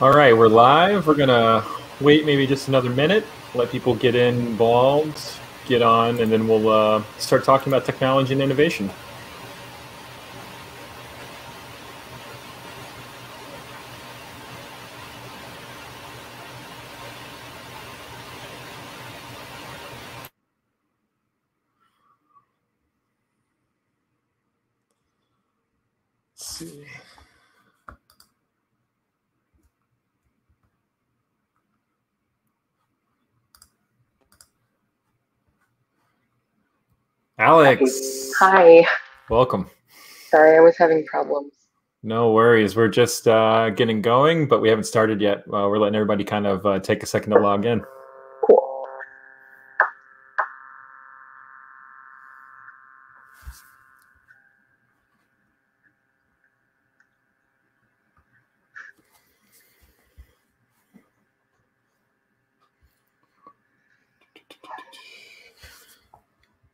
All right, we're live. We're gonna wait maybe just another minute, let people get involved, get on, and then we'll start talking about technology and innovation. Let's see. Alex. Hi. Welcome. Sorry, I was having problems. No worries. We're just getting going, but we haven't started yet. We're letting everybody kind of take a second to log in. Cool.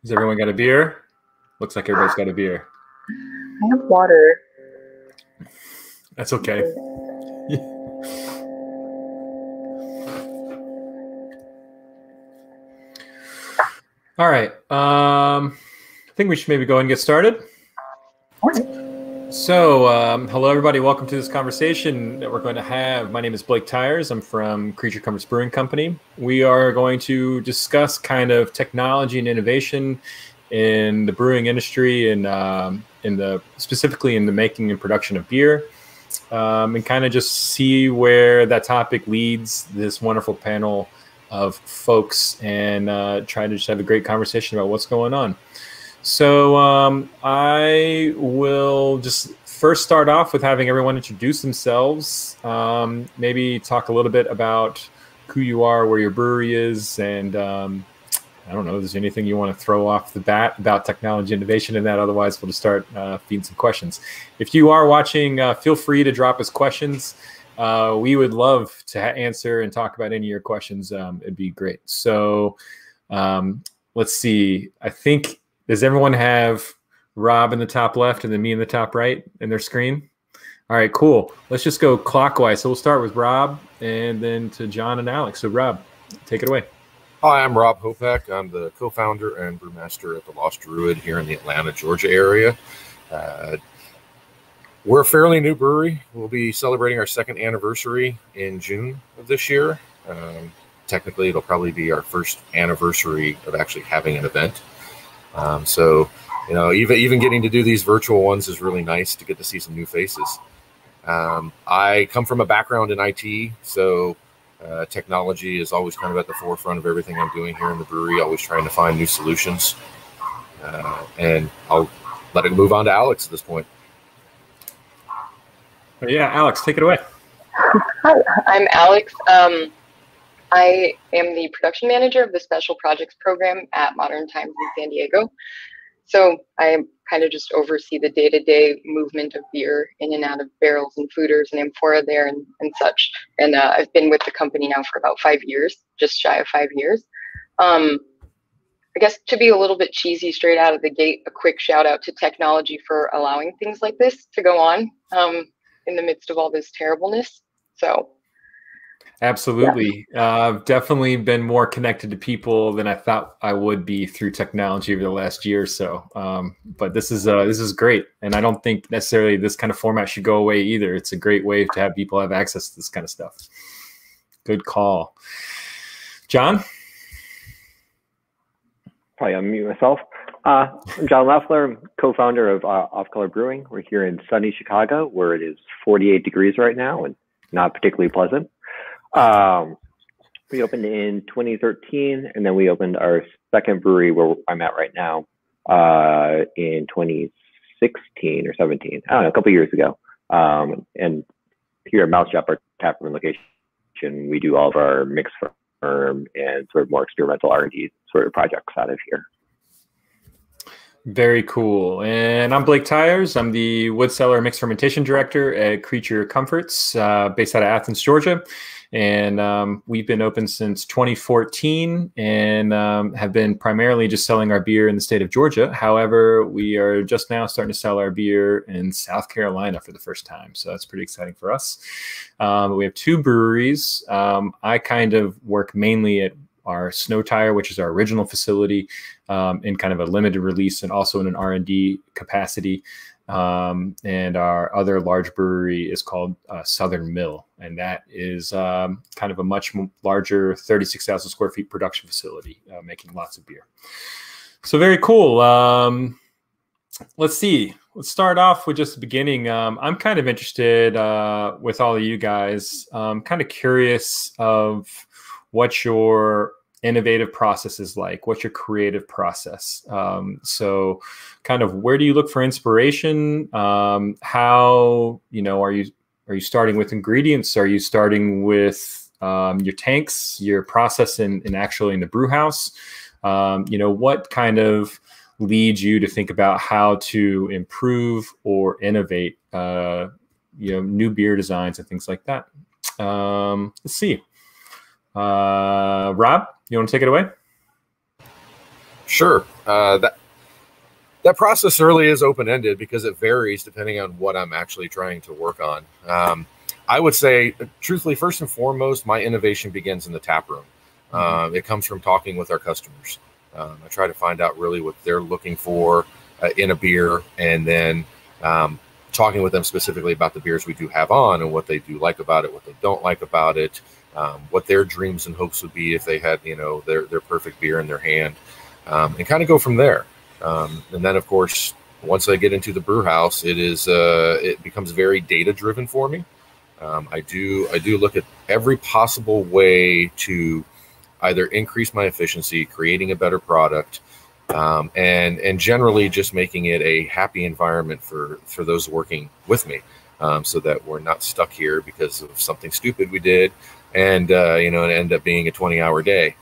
Has everyone got a beer? Looks like everybody's got a beer. I have water. That's okay. All right. I think we should maybe go and get started. All right. So, hello, everybody. Welcome to this conversation that we're going to have. My name is Blake Tyers. I'm from Creature Comforts Brewing Company. We are going to discuss kind of technology and innovation in the brewing industry and specifically in the making and production of beer, and kind of just see where that topic leads this wonderful panel of folks and try to just have a great conversation about what's going on. So I will just first start off with having everyone introduce themselves, maybe talk a little bit about who you are, where your brewery is, and I don't know if there's anything you want to throw off the bat about technology innovation in that. Otherwise, we'll just start feeding some questions. If you are watching, feel free to drop us questions. We would love to answer and talk about any of your questions. It'd be great. So let's see. I think, does everyone have Rob in the top left and then me in the top right in their screen? All right, cool. Let's just go clockwise. So we'll start with Rob and then to John and Alex. So Rob, take it away. Hi, I'm Rob Hopek. I'm the co-founder and brewmaster at the Lost Druid here in the Atlanta, Georgia area. We're a fairly new brewery. We'll be celebrating our second anniversary in June of this year. Technically, it'll probably be our first anniversary of actually having an event. So, you know, even getting to do these virtual ones is really nice to get to see some new faces. I come from a background in IT, so technology is always kind of at the forefront of everything I'm doing here in the brewery, always trying to find new solutions. And I'll let it move on to Alex at this point. Yeah, Alex, take it away. Hi, I'm Alex. I am the production manager of the Special Projects program at Modern Times in San Diego. So I kind of just oversee the day-to-day movement of beer in and out of barrels and fooders and amphora there and such. And I've been with the company now for about 5 years, just shy of 5 years. I guess to be a little bit cheesy straight out of the gate, a quick shout out to technology for allowing things like this to go on in the midst of all this terribleness. So. Absolutely. I've definitely been more connected to people than I thought I would be through technology over the last year or so. But this is great. And I don't think necessarily this kind of format should go away either. It's a great way to have people have access to this kind of stuff. Good call. John? Probably unmute myself. I'm John Leffler. I'm co-founder of Off Color Brewing. We're here in sunny Chicago where it is 48 degrees right now and not particularly pleasant. We opened in 2013, and then we opened our second brewery where I'm at right now in 2016 or 17. I don't know, a couple of years ago. And here at Mousetrap, our taproom location, we do all of our mix firm and sort of more experimental R&D sort of projects out of here. Very cool. And I'm Blake Tyers. I'm the wood cellar mixed fermentation director at Creature Comforts, based out of Athens, Georgia. And we've been open since 2014 and have been primarily just selling our beer in the state of Georgia. However, we are just now starting to sell our beer in South Carolina for the first time. So that's pretty exciting for us. We have 2 breweries. I kind of work mainly at our Snow Tire, which is our original facility, in kind of a limited release and also in an R&D capacity. And our other large brewery is called Southern Mill, and that is kind of a much larger 36,000 square feet production facility, making lots of beer. So very cool. Let's see. Let's start off with just the beginning. I'm kind of interested with all of you guys. Kind of curious of what your innovative process is like. What's your creative process? So kind of where do you look for inspiration? How, are you starting with ingredients? Are you starting with your tanks, your process in actually in the brew house? What kind of leads you to think about how to improve or innovate, new beer designs and things like that? Let's see. Rob, you want to take it away? Sure. That process really is open-ended because it varies depending on what I'm actually trying to work on. I would say, truthfully, first and foremost, my innovation begins in the tap room. It comes from talking with our customers. I try to find out really what they're looking for in a beer, and then talking with them specifically about the beers we do have on and what they do like about it, what they don't like about it, what their dreams and hopes would be if they had, their perfect beer in their hand, and kind of go from there. And then, of course, once I get into the brew house, it becomes very data driven for me. I do look at every possible way to either increase my efficiency, creating a better product, and generally just making it a happy environment for those working with me, so that we're not stuck here because of something stupid we did, and it end up being a 20-hour day.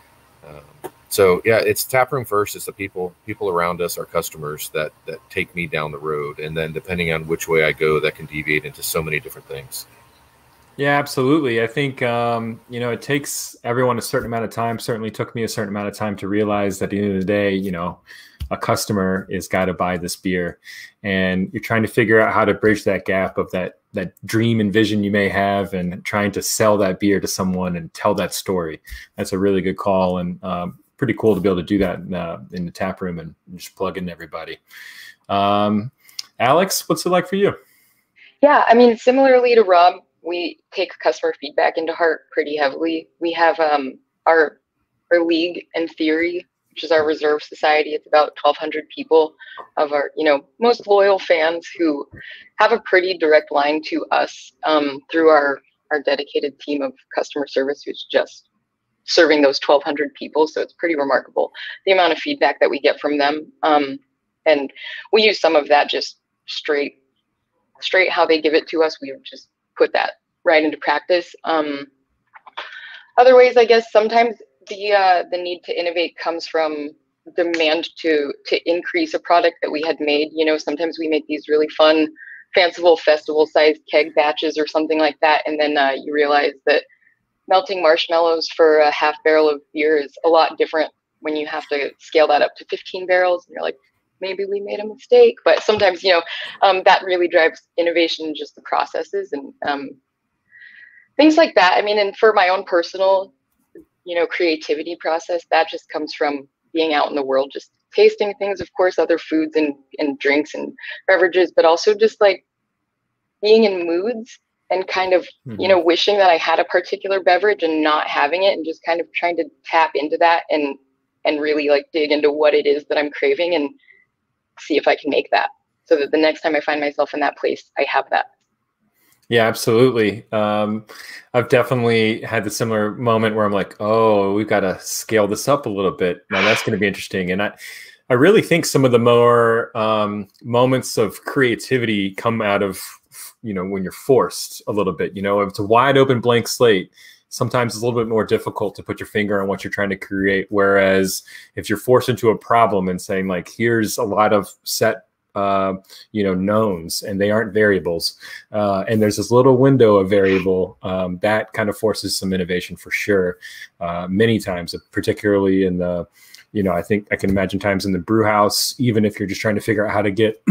So yeah, it's taproom first. It's the people around us, our customers, that take me down the road, and then depending on which way I go, that can deviate into so many different things. Yeah, absolutely. I think, it takes everyone a certain amount of time. Certainly took me a certain amount of time to realize that at the end of the day, a customer is got to buy this beer, and you're trying to figure out how to bridge that gap of that dream and vision you may have, and trying to sell that beer to someone and tell that story. That's a really good call, and pretty cool to be able to do that in the tap room and just plug in everybody. Alex, what's it like for you? Yeah, I mean, similarly to Rob, we take customer feedback into heart pretty heavily. We have our league and theory, which is our reserve society. It's about 1,200 people of our, most loyal fans who have a pretty direct line to us through our dedicated team of customer service, who's just serving those 1,200 people. So it's pretty remarkable the amount of feedback that we get from them. And we use some of that just straight how they give it to us. We just put that right into practice. Other ways, I guess, sometimes the need to innovate comes from demand to increase a product that we had made. Sometimes we make these really fun, fanciful festival-sized keg batches or something like that, and then you realize that melting marshmallows for a half barrel of beer is a lot different when you have to scale that up to 15 barrels, and you're like, maybe we made a mistake. But sometimes, that really drives innovation, just the processes and things like that. I mean, and for my own personal, creativity process, that just comes from being out in the world, just tasting things, of course, other foods and drinks and beverages, but also just like being in moods and kind of, wishing that I had a particular beverage and not having it, and just kind of trying to tap into that and really like dig into what it is that I'm craving and see if I can make that, so that the next time I find myself in that place, I have that. Yeah, absolutely. I've definitely had the similar moment where I'm like, oh, we've got to scale this up a little bit. Now that's going to be interesting. And I really think some of the more moments of creativity come out of, when you're forced a little bit. If it's a wide open blank slate, sometimes it's a little bit more difficult to put your finger on what you're trying to create. Whereas if you're forced into a problem and saying like, here's a lot of set knowns, and they aren't variables. And there's this little window of variable that kind of forces some innovation for sure. Many times, particularly in the, I think I can imagine times in the brew house, even if you're just trying to figure out how to get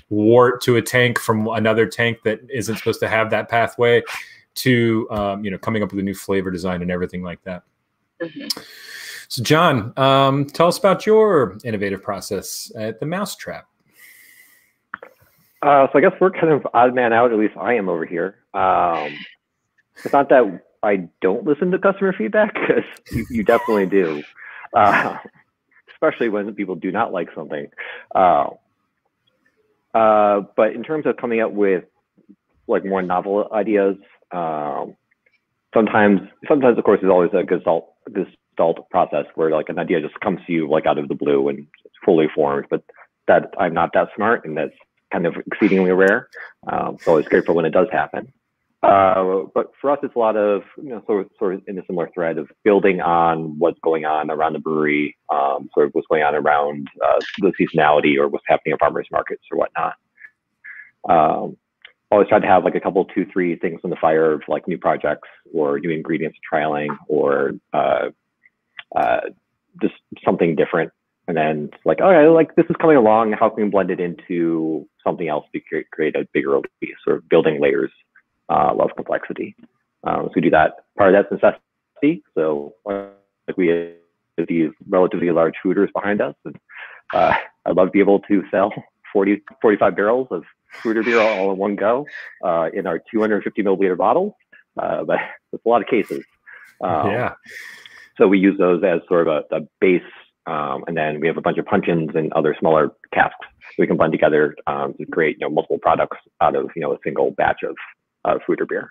wort to a tank from another tank that isn't supposed to have that pathway, to coming up with a new flavor design and everything like that. Mm-hmm. So John, tell us about your innovative process at the Mousetrap. So I guess we're kind of odd man out, at least I am over here. It's not that I don't listen to customer feedback, because you definitely do. Especially when people do not like something. But in terms of coming up with like more novel ideas, sometimes of course there's always a gestalt process where like an idea just comes to you like out of the blue and it's fully formed, but that I'm not that smart, and that's kind of exceedingly rare. So it's grateful when it does happen. But for us, it's a lot of, sort of in a similar thread of building on what's going on around the brewery, sort of what's going on around the seasonality or what's happening at farmers markets or whatnot. Always try to have like a couple, 2, 3 things on the fire of like new projects or new ingredients trialing, or just something different. And then it's like, all right, like this is coming along. How can we blend it into something else to create a bigger release, sort of building layers of complexity. So we do that. Part of that's necessity. So like we have these relatively large fooders behind us, and I'd love to be able to sell 45 barrels of fruiter beer all in one go in our 250 milliliter bottles, but it's a lot of cases. Yeah. So we use those as sort of a base, and then we have a bunch of puncheons and other smaller casks we can blend together to create multiple products out of a single batch of fruiter beer.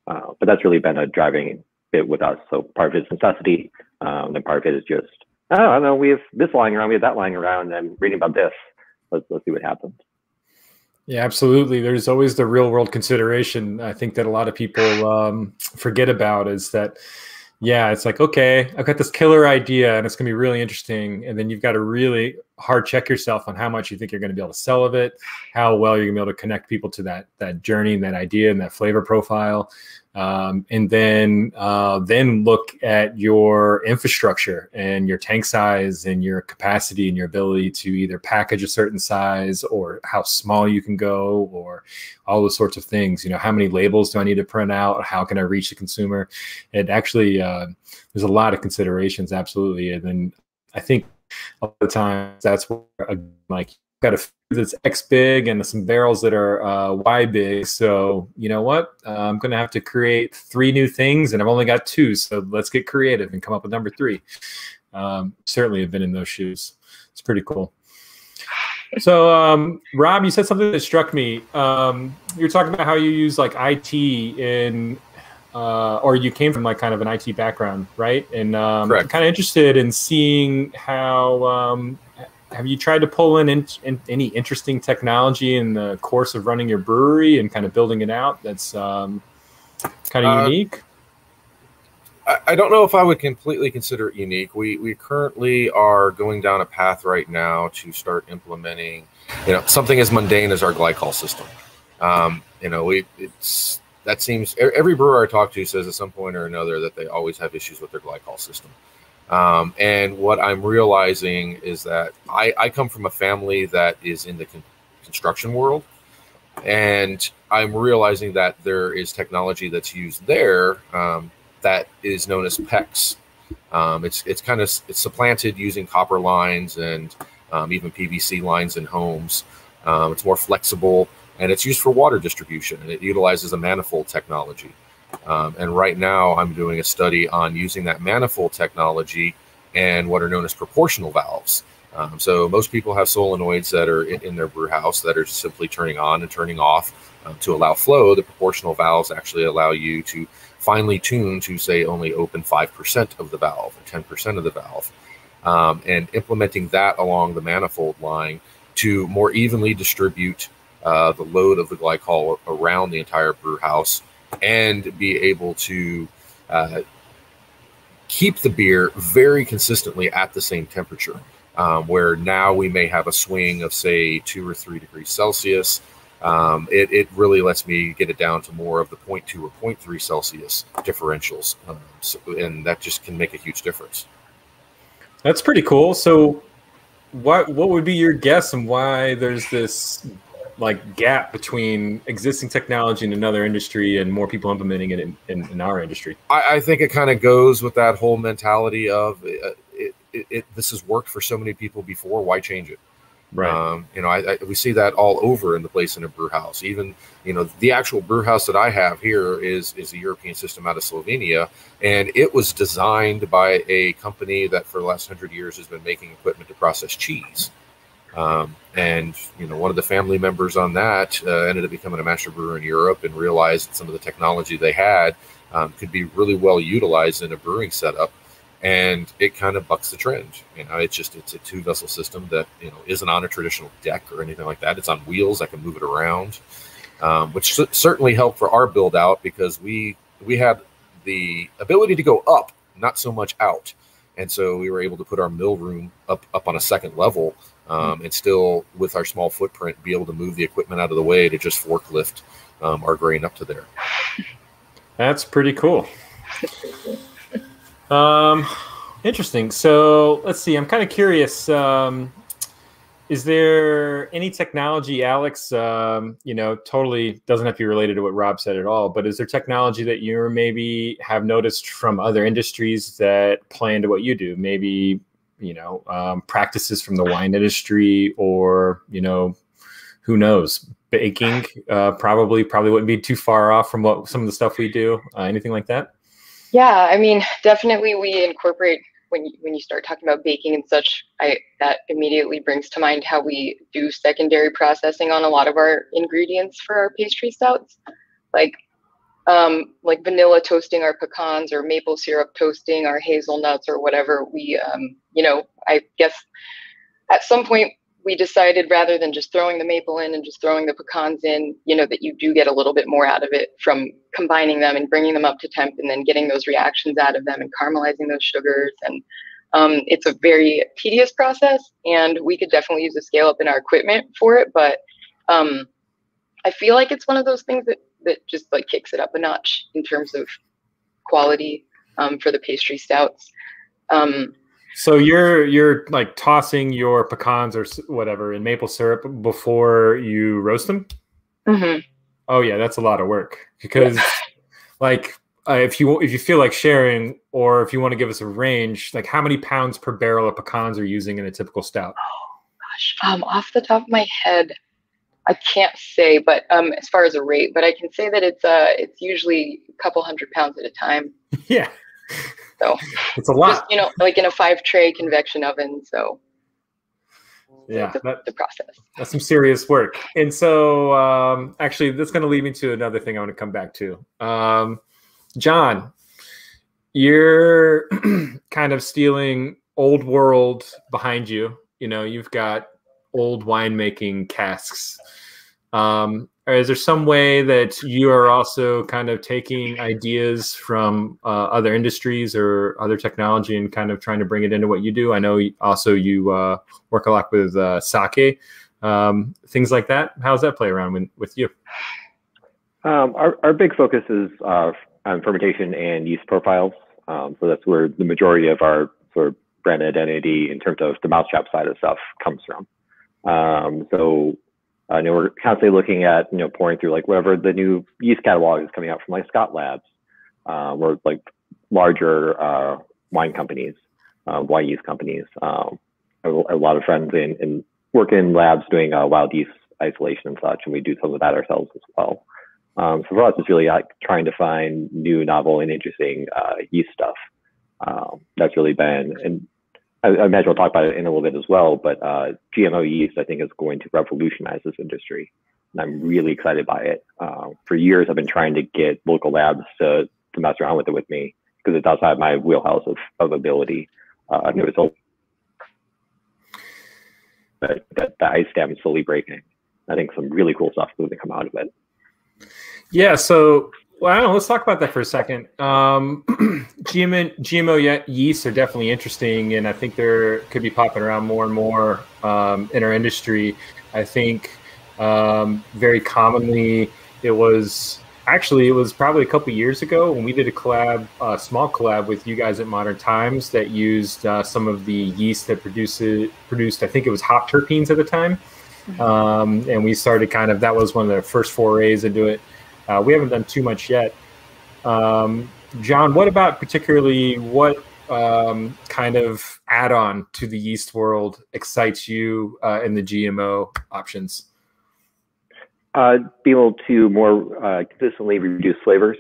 But that's really been a driving bit with us. So part of it is necessity, and part of it is just, I don't know, we have this lying around, we have that lying around, and I'm reading about this. Let's see what happens. Yeah, absolutely. There's always the real world consideration, I think, that a lot of people forget about, is that, yeah, it's like, okay, I've got this killer idea and it's going to be really interesting. And then you've got to really hard check yourself on how much you think you're going to be able to sell of it, how well you're going to be able to connect people to that journey and that idea and that flavor profile. And then look at your infrastructure and your tank size and your capacity and your ability to either package a certain size, or how small you can go, or all those sorts of things. How many labels do I need to print out? How can I reach the consumer? It actually, there's a lot of considerations. Absolutely. And then I think a lot of times that's where, like, got a food that's X big and some barrels that are Y big. So you know what? I'm going to have to create 3 new things, and I've only got 2. So let's get creative and come up with number 3. Certainly have been in those shoes. It's pretty cool. So Rob, you said something that struck me. You're talking about how you use like IT in, or you came from like kind of an IT background, right? And Correct. Kind of interested in seeing how, have you tried to pull in any interesting technology in the course of running your brewery and kind of building it out that's kind of unique? I don't know if I would completely consider it unique. We currently are going down a path right now to start implementing, something as mundane as our glycol system. That seems, every brewer I talk to says at some point or another that they always have issues with their glycol system. And what I'm realizing is that I come from a family that is in the construction world, and I'm realizing that there is technology that's used there that is known as PEX. It's supplanted using copper lines and even PVC lines in homes. It's more flexible, and it's used for water distribution, and it utilizes a manifold technology. And right now I'm doing a study on using that manifold technology and what are known as proportional valves. So most people have solenoids that are in their brew house that are simply turning on and turning off to allow flow. The proportional valves actually allow you to finely tune to, say, only open 5% of the valve or 10% of the valve. And implementing that along the manifold line to more evenly distribute the load of the glycol around the entire brew house, and be able to keep the beer very consistently at the same temperature. where now we may have a swing of, say, 2 or 3 degrees Celsius. It really lets me get it down to more of the 0.2 or 0.3 Celsius differentials. And that just can make a huge difference. That's pretty cool. So what would be your guess on why there's this like gap between existing technology in another industry and more people implementing it in our industry? I think it kind of goes with that whole mentality of this has worked for so many people before. Why change it? Right. We see that all over in the place in a brew house. Even, the actual brew house that I have here is a European system out of Slovenia, and it was designed by a company that for the last 100 years has been making equipment to process cheese. And one of the family members on that ended up becoming a master brewer in Europe and realized that some of the technology they had could be really well utilized in a brewing setup. And it kind of bucks the trend. It's a 2-vessel system that, isn't on a traditional deck or anything like that. It's on wheels. I can move it around, which certainly helped for our build out because we had the ability to go up, not so much out. And so we were able to put our mill room up on a second level and still, with our small footprint, be able to move the equipment out of the way to just forklift our grain up to there. That's pretty cool. Interesting. So let's see. I'm kind of curious. Is there any technology, Alex? Totally doesn't have to be related to what Rob said at all. But is there technology that you maybe have noticed from other industries that play into what you do? Maybe practices from the wine industry, or who knows? Baking probably wouldn't be too far off from what some of the stuff we do. Anything like that? Yeah, I mean, definitely we incorporate when you start talking about baking and such. That immediately brings to mind how we do secondary processing on a lot of our ingredients for our pastry stouts, like vanilla toasting our pecans or maple syrup toasting our hazelnuts or whatever. We, I guess at some point we decided rather than just throwing the maple in and just throwing the pecans in, that you do get a little bit more out of it from combining them and bringing them up to temp and then getting those reactions out of them and caramelizing those sugars. And it's a very tedious process, and we could definitely use a scale up in our equipment for it. But I feel like it's one of those things that just like kicks it up a notch in terms of quality for the pastry stouts. So you're like tossing your pecans or whatever in maple syrup before you roast them? Mm-hmm. Oh yeah, that's a lot of work because if you feel like sharing, or if you want to give us a range, like how many pounds per barrel of pecans are you using in a typical stout? Oh gosh, off the top of my head, I can't say, but as far as a rate, but I can say that it's usually a couple 100 pounds at a time. Yeah. So it's a lot. Just, like in a 5-tray convection oven. So yeah, the process. That's some serious work. And so actually, that's going to lead me to another thing I want to come back to. John, you're kind of stealing old world behind you. You've got old winemaking casks. Is there some way that you are also kind of taking ideas from other industries or other technology and kind of trying to bring it into what you do? I know also you work a lot with sake, things like that. How does that play around with you? Our big focus is on fermentation and yeast profiles. So that's where the majority of our sort of brand identity in terms of the mousetrap side of stuff comes from. We're constantly looking at, pouring through like whatever the new yeast catalog is coming out from like Scott Labs, or like larger wine companies, wine yeast companies. I have a lot of friends in work in labs doing wild yeast isolation and such, and we do some of that ourselves as well. So for us, it's really like trying to find new, novel, and interesting yeast stuff. That's really been, and I imagine we'll talk about it in a little bit as well, but GMO yeast, I think, is going to revolutionize this industry. And I'm really excited by it. For years, I've been trying to get local labs to mess around with it with me because it's outside my wheelhouse of ability. And it was the ice dam is slowly breaking. I think some really cool stuff is going to come out of it. Yeah, so Well, I don't know, let's talk about that for a second. GMO yeasts are definitely interesting, and I think they're could be popping around more and more in our industry. I think very commonly it was probably a couple years ago when we did a small collab with you guys at Modern Times that used some of the yeast that produced, I think it was hop terpenes at the time. And we started that was one of the first forays into it. We haven't done too much yet. John, what about particularly what kind of add-on to the yeast world excites you in the GMO options? Be able to more consistently reduce flavors.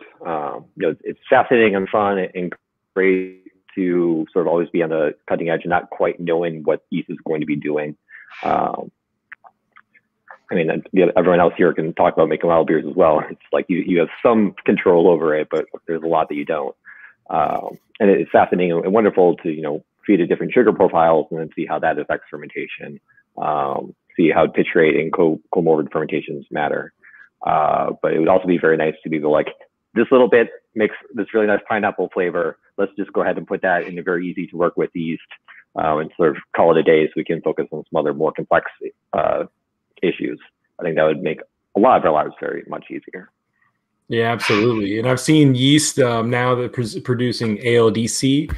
It's fascinating and fun and great to sort of always be on the cutting edge and not quite knowing what yeast is going to be doing. Everyone else here can talk about making wild beers as well. It's like you have some control over it, but there's a lot that you don't. And it's fascinating and wonderful to, feed it different sugar profiles and then see how that affects fermentation. See how pitch rate and comorbid fermentations matter. But it would also be very nice to be like, this little bit makes this really nice pineapple flavor. Let's just go ahead and put that in a very easy to work with yeast and sort of call it a day so we can focus on some other more complex issues. I think that would make a lot of our lives very much easier. Yeah, absolutely. And I've seen yeast now that producing ALDC,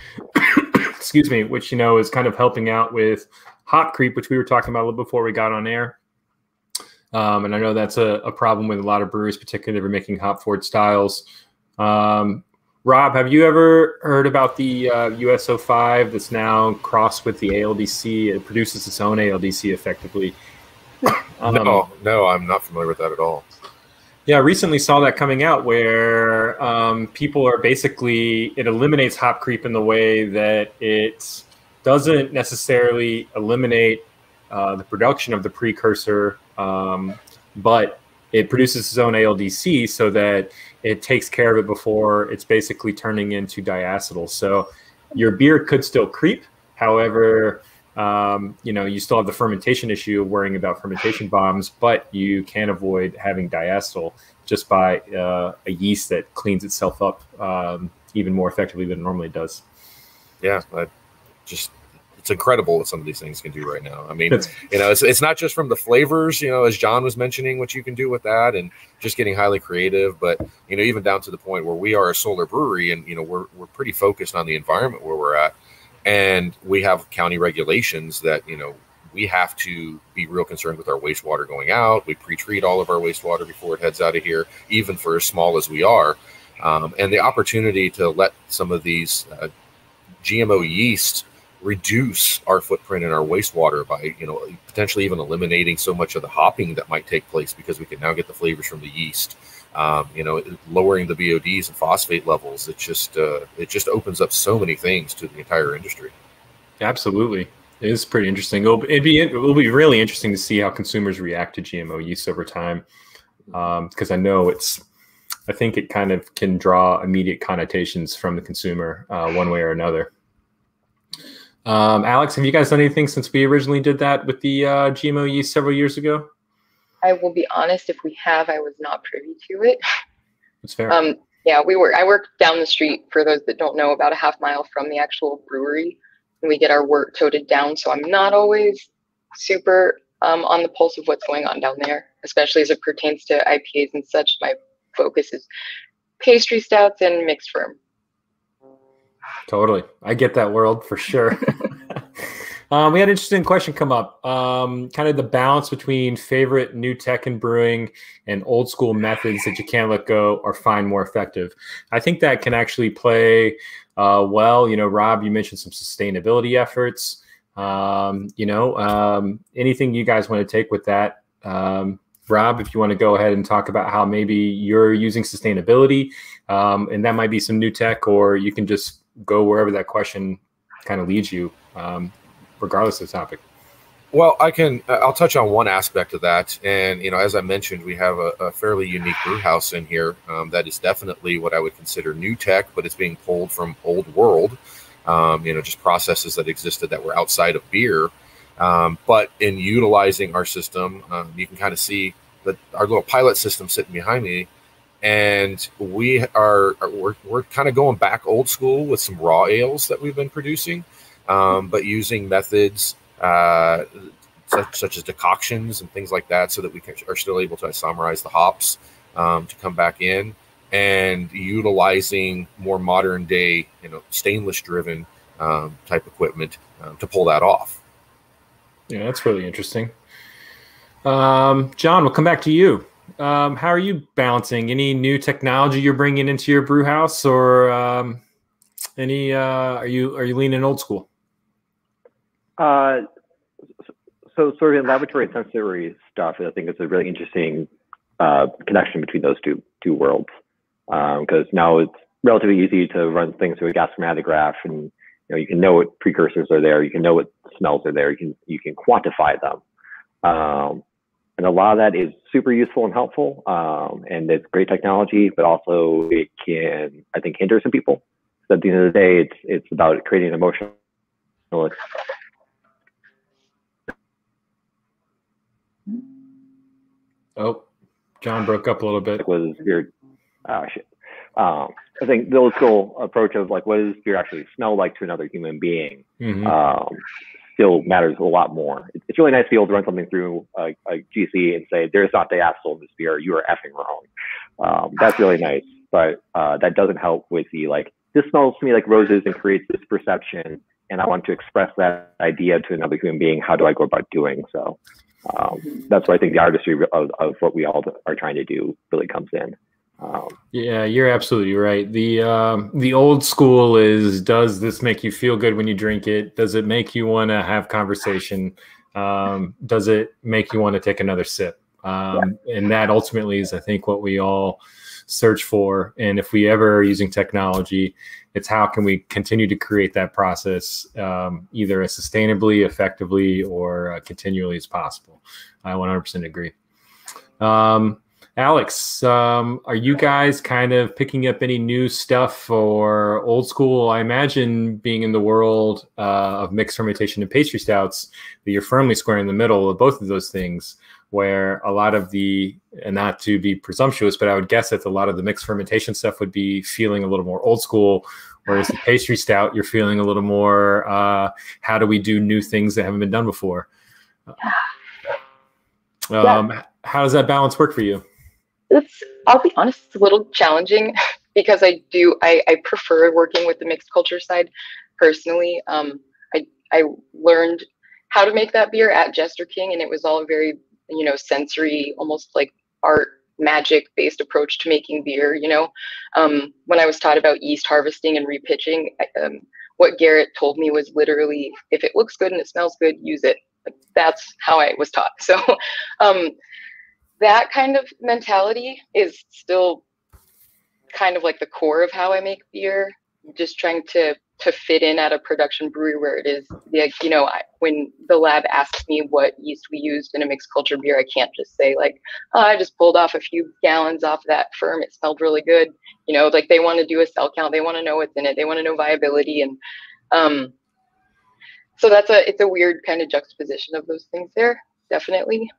excuse me, which, is kind of helping out with hop creep, which we were talking about a little before we got on air. And I know that's a problem with a lot of breweries, particularly if they're making hop forward styles. Rob, have you ever heard about the US05 that's now crossed with the ALDC? It produces its own ALDC effectively. No, I'm not familiar with that at all. Yeah, I recently saw that coming out where people are basically, it eliminates hop creep in the way that it doesn't necessarily eliminate the production of the precursor, but it produces its own ALDC so that it takes care of it before it's basically turning into diacetyl. So your beer could still creep. However, you still have the fermentation issue of worrying about fermentation bombs, but you can avoid having diacetyl just by a yeast that cleans itself up even more effectively than it normally does. Yeah, it's incredible what some of these things can do right now. I mean, it's not just from the flavors, as John was mentioning, what you can do with that and just getting highly creative, but, even down to the point where we are a solar brewery and, we're pretty focused on the environment where we're at. And we have county regulations that, we have to be real concerned with our wastewater going out. We pre-treat all of our wastewater before it heads out of here, even for as small as we are. And the opportunity to let some of these GMO yeast reduce our footprint in our wastewater by, potentially even eliminating so much of the hopping that might take place because we can now get the flavors from the yeast. Lowering the BODs and phosphate levels, it just opens up so many things to the entire industry. Absolutely. It is pretty interesting. It will be really interesting to see how consumers react to GMO yeast over time. Because I think it kind of can draw immediate connotations from the consumer one way or another. Alex, have you guys done anything since we originally did that with the GMO yeast several years ago? I will be honest, if we have, I was not privy to it. That's fair. Yeah, I work down the street, for those that don't know, about a half mile from the actual brewery, and we get our work toted down. So I'm not always super on the pulse of what's going on down there, especially as it pertains to IPAs and such. My focus is pastry stouts and mixed firm. Totally. I get that world for sure. We had an interesting question come up. Kind of the balance between favorite new tech in brewing and old school methods that you can't let go or find more effective. I think that can actually play well. Rob, you mentioned some sustainability efforts. Anything you guys want to take with that? Rob, if you want to go ahead and talk about how maybe you're using sustainability, and that might be some new tech, or you can just go wherever that question kind of leads you. Regardless of the topic. Well, I'll touch on one aspect of that. And, as I mentioned, we have a fairly unique brew house in here that is definitely what I would consider new tech, but it's being pulled from old world, just processes that existed that were outside of beer. But in utilizing our system, you can kind of see that our little pilot system sitting behind me And we're kind of going back old school with some raw ales that we've been producing, but using methods such as decoctions and things like that, so that we are still able to isomerize the hops to come back in, and utilizing more modern day, stainless driven type equipment to pull that off. Yeah, that's really interesting. John, we'll come back to you. How are you balancing any new technology you're bringing into your brew house, or are you leaning old school? So sort of in laboratory and sensory stuff, I think it's a really interesting connection between those two worlds, because now it's relatively easy to run things through a gas chromatograph, and you can know what precursors are there, you can know what smells are there, you can quantify them. And a lot of that is super useful and helpful, and it's great technology, but also it can, I think, hinder some people. So at the end of the day, it's about creating an emotional. Oh, John broke up a little bit. Was weird. Oh shit. I think the old school approach of like, what does beer actually smell like to another human being? Still matters a lot more. It's really nice to be able to run something through a GC and say, there's not diacetyl in this beer, you are effing wrong. That's really nice, but that doesn't help with the like, this smells to me like roses and creates this perception, and I want to express that idea to another human being. How do I go about doing so? That's why I think the artistry of what we all are trying to do really comes in. Yeah, you're absolutely right. The old school is, does this make you feel good when you drink it? Does it make you want to have conversation? Does it make you want to take another sip? And that ultimately is, I think, what we all search for. And if we ever are using technology, it's how can we continue to create that process either as sustainably, effectively, or continually as possible. I 100% agree. Alex, are you guys kind of picking up any new stuff or old school? I imagine being in the world of mixed fermentation and pastry stouts, that you're firmly square in the middle of both of those things, where a lot of the, and not to be presumptuous, but I would guess that a lot of the mixed fermentation stuff would be feeling a little more old school, whereas the pastry stout, you're feeling a little more, how do we do new things that haven't been done before? How does that balance work for you? I'll be honest, it's a little challenging because I prefer working with the mixed culture side personally. I learned how to make that beer at Jester King, and it was all a very, sensory, almost like art magic based approach to making beer. When I was taught about yeast harvesting and repitching, what Garrett told me was literally, if it looks good and it smells good, use it. That's how I was taught. So that kind of mentality is still kind of like the core of how I make beer, just trying to fit in at a production brewery where it is, like, when the lab asks me what yeast we used in a mixed culture beer, I can't just say like, oh, I just pulled off a few gallons off that firm, it smelled really good. Like they want to do a cell count, they want to know what's in it, they want to know viability. And so it's a weird kind of juxtaposition of those things there, definitely.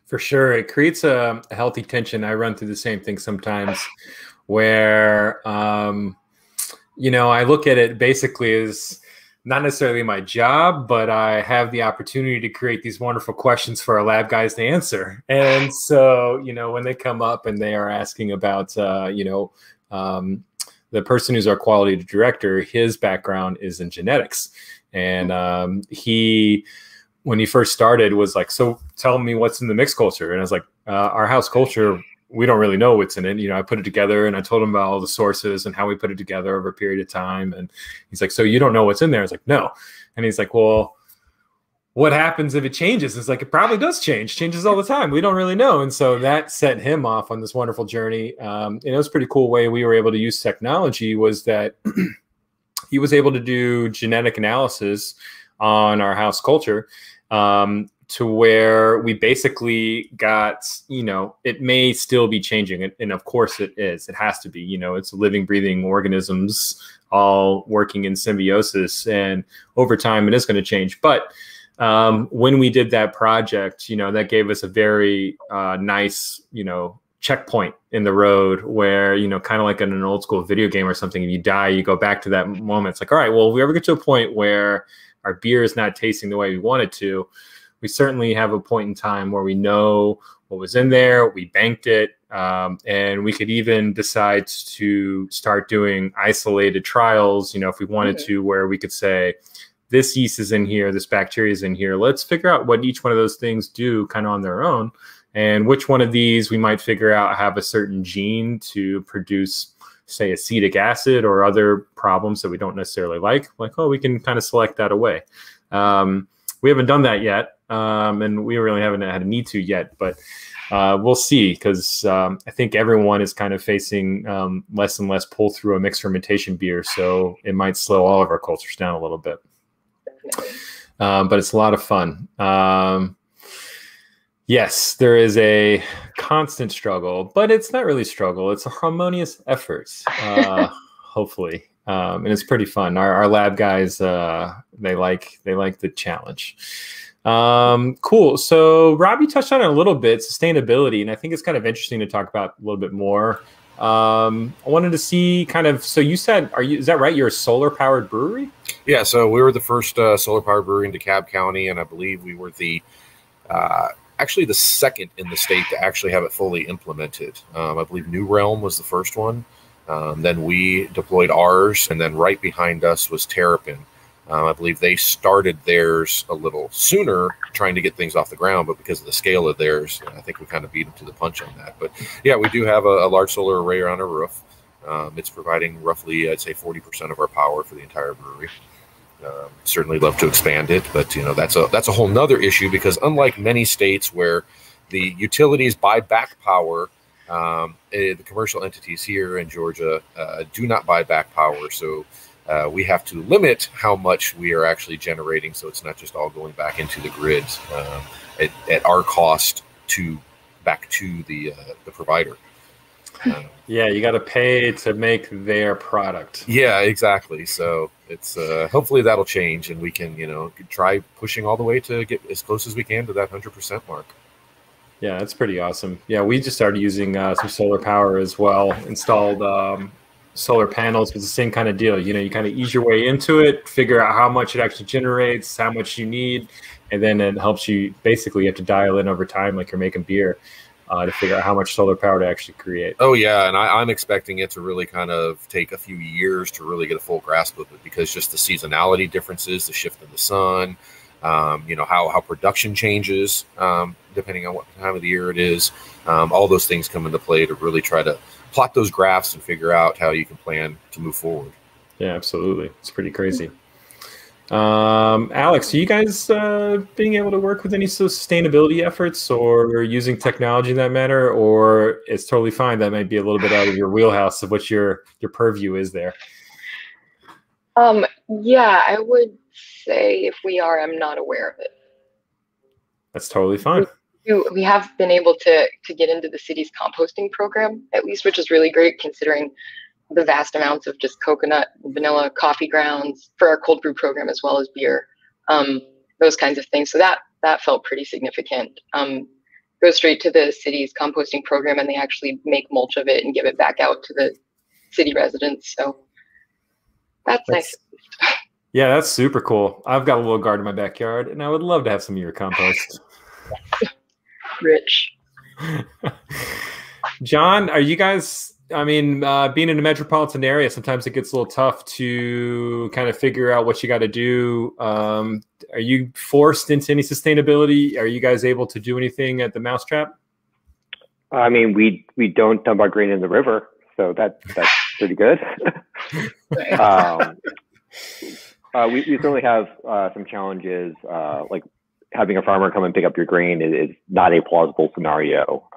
For sure. It creates a healthy tension. I run through the same thing sometimes where, I look at it basically as not necessarily my job, but I have the opportunity to create these wonderful questions for our lab guys to answer. And so, when they come up and they are asking about, the person who's our quality director, his background is in genetics. And when he first started, was like, so tell me what's in the mixed culture. And I was like, our house culture, we don't really know what's in it. I put it together and I told him about all the sources and how we put it together over a period of time. And he's like, so you don't know what's in there? I was like, no. And he's like, well, what happens if it changes? It's like, it probably does changes all the time. We don't really know. And so that set him off on this wonderful journey. And it was a pretty cool way we were able to use technology, was that he was able to do genetic analysis on our house culture, to where we basically got, it may still be changing. And of course it is, it has to be, it's living, breathing organisms all working in symbiosis, and over time it is going to change. But when we did that project, that gave us a very nice, checkpoint in the road where, you know, kind of like in an old school video game or something, if you die, you go back to that moment. It's like, all right, well, if we ever get to a point where our beer is not tasting the way we want it to, we certainly have a point in time where we know what was in there, we banked it, and we could even decide to start doing isolated trials, you know, if we wanted to, where we could say, this yeast is in here, this bacteria is in here. Let's figure out what each one of those things do kind of on their own, and which one of these we might figure out have a certain gene to produce, say, acetic acid or other problems that we don't necessarily like, oh, we can kind of select that away. We haven't done that yet. And we really haven't had a need to yet, but we'll see, because I think everyone is kind of facing less and less pull through a mixed fermentation beer, so it might slow all of our cultures down a little bit. But it's a lot of fun. Yes, there is a constant struggle, but it's not really struggle. It's a harmonious effort, hopefully. And it's pretty fun. Our lab guys, they like the challenge. Cool. So Robbie touched on it a little bit, sustainability, and I think it's kind of interesting to talk about a little bit more. I wanted to see kind of, so you said, is that right? You're a solar powered brewery? Yeah. So we were the first solar powered brewery in DeKalb County, and I believe we were actually the second in the state to actually have it fully implemented. I believe New Realm was the first one. Then we deployed ours, and then right behind us was Terrapin. I believe they started theirs a little sooner, trying to get things off the ground, but because of the scale of theirs, I think we kind of beat them to the punch on that. But yeah, we do have a large solar array on our roof. It's providing roughly, I'd say, 40% of our power for the entire brewery. Certainly love to expand it, but you know, that's a whole nother issue, because unlike many states where the utilities buy back power, the commercial entities here in Georgia do not buy back power. So we have to limit how much we are actually generating, so it's not just all going back into the grids at our cost back to the provider. Yeah, you got to pay to make their product. Yeah, exactly. So it's hopefully that'll change, and we can, you know, try pushing all the way to get as close as we can to that 100% mark. Yeah, that's pretty awesome. Yeah, we just started using some solar power as well. Installed solar panels. It's the same kind of deal. You know, you kind of ease your way into it, figure out how much it actually generates, how much you need, and then it helps you. Basically, you have to dial in over time, like you're making beer, to figure out how much solar power to actually create. Oh yeah, and I'm expecting it to really kind of take a few years to really get a full grasp of it, because just the seasonality differences, the shift in the sun, you know, how production changes depending on what time of the year it is. All those things come into play to really try to plot those graphs and figure out how you can plan to move forward. Yeah, absolutely. It's pretty crazy. Alex, are you guys being able to work with any sustainability efforts or using technology in that matter, or it's totally fine? That might be a little bit out of your wheelhouse of what your purview is there. Yeah, I would say if we are, I'm not aware of it. That's totally fine. We have been able to get into the city's composting program, at least, which is really great considering the vast amounts of just coconut, vanilla, coffee grounds for our cold brew program, as well as beer, those kinds of things. So that felt pretty significant. Go straight to the city's composting program, and they actually make mulch of it and give it back out to the city residents. So that's nice. Yeah, that's super cool. I've got a little garden in my backyard, and I would love to have some of your compost. Rich. John, are you guys, I mean, being in a metropolitan area, sometimes it gets a little tough to kind of figure out what you got to do. Are you forced into any sustainability? Are you guys able to do anything at the Mousetrap? I mean, we don't dump our grain in the river, so that's pretty good. We certainly have some challenges, like having a farmer come and pick up your grain is not a plausible scenario.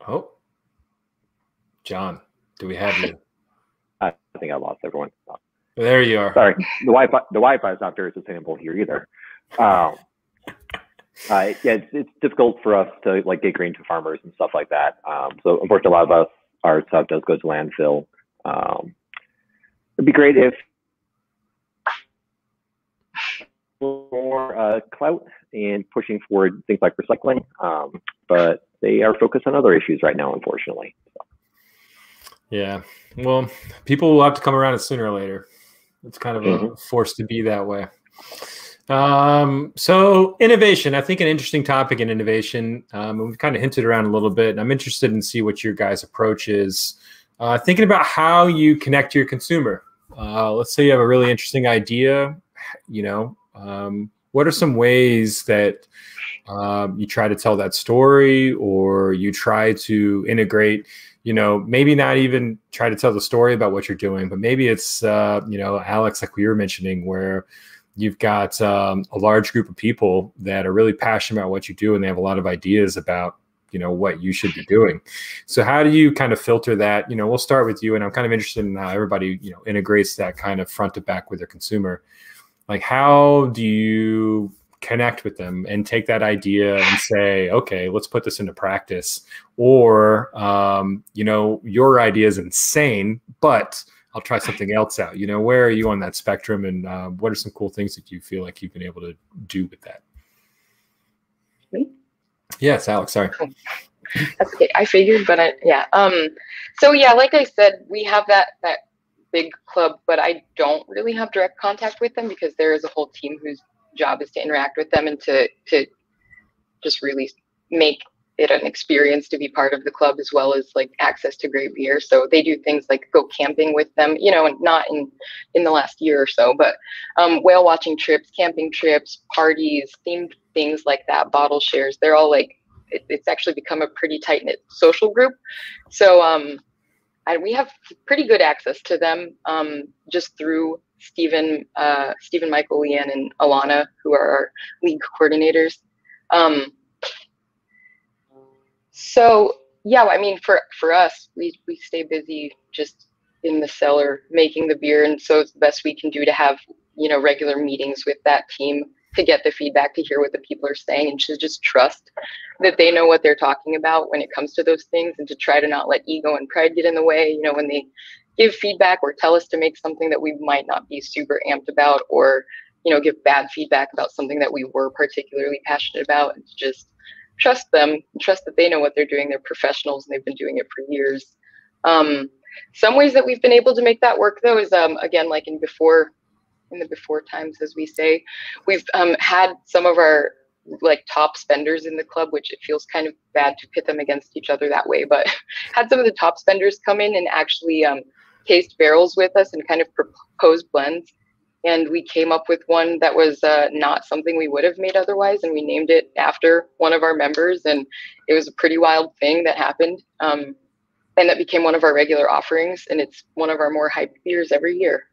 Oh, John, do we have you? I think I lost everyone. There you are. Sorry, the Wi-Fi is not very sustainable here either. Yeah, it's difficult for us to like get grain to farmers and stuff like that. So unfortunately, a lot of our stuff does go to landfill. It'd be great if more clout and pushing forward things like recycling, but they are focused on other issues right now, unfortunately. Yeah, well, people will have to come around it sooner or later. It's kind of a force to be that way. So innovation, I think an interesting topic in innovation, we've kind of hinted around a little bit, and I'm interested in see what your guys' approach is. Thinking about how you connect to your consumer. Let's say you have a really interesting idea, what are some ways that you try to tell that story, or you try to integrate, maybe not even try to tell the story about what you're doing, but maybe it's, Alex, like we were mentioning, where you've got a large group of people that are really passionate about what you do, and they have a lot of ideas about, what you should be doing. So how do you kind of filter that? We'll start with you, and I'm kind of interested in how everybody, integrates that kind of front to back with their consumer. Like, how do you connect with them and take that idea and say, okay, let's put this into practice? Or, your idea is insane, but I'll try something else out. Where are you on that spectrum, and what are some cool things that you feel like you've been able to do with that? Me? Yes, Alex, sorry. That's okay. I figured, but so yeah, like I said, we have that big club, but I don't really have direct contact with them because there is a whole team whose job is to interact with them and to just really make it an experience to be part of the club, as well as like access to great beer. So they do things like go camping with them, and not in the last year or so, but whale watching trips, camping trips, parties, themed things like that, bottle shares. They're all like, it's actually become a pretty tight knit social group. So we have pretty good access to them just through Stephen, Michael, Leanne, and Alana, who are our league coordinators. So yeah, I mean, for us, we stay busy just in the cellar making the beer, and so it's the best we can do to have regular meetings with that team to get the feedback, to hear what the people are saying, and to just trust that they know what they're talking about when it comes to those things, and to try to not let ego and pride get in the way. When they give feedback or tell us to make something that we might not be super amped about, or give bad feedback about something that we were particularly passionate about, and to just trust them, trust that they know what they're doing. They're professionals and they've been doing it for years. Some ways that we've been able to make that work, though, is again, like in the before times, as we say, we've had some of our like top spenders in the club, which it feels kind of bad to pit them against each other that way, but had some of the top spenders come in and actually taste barrels with us and kind of propose blends. And we came up with one that was not something we would have made otherwise, and we named it after one of our members, and it was a pretty wild thing that happened, and that became one of our regular offerings, and it's one of our more hyped beers every year.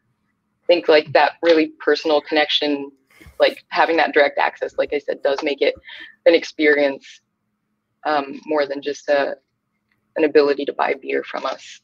I think like that really personal connection, like having that direct access, like I said, does make it an experience more than just an ability to buy beer from us.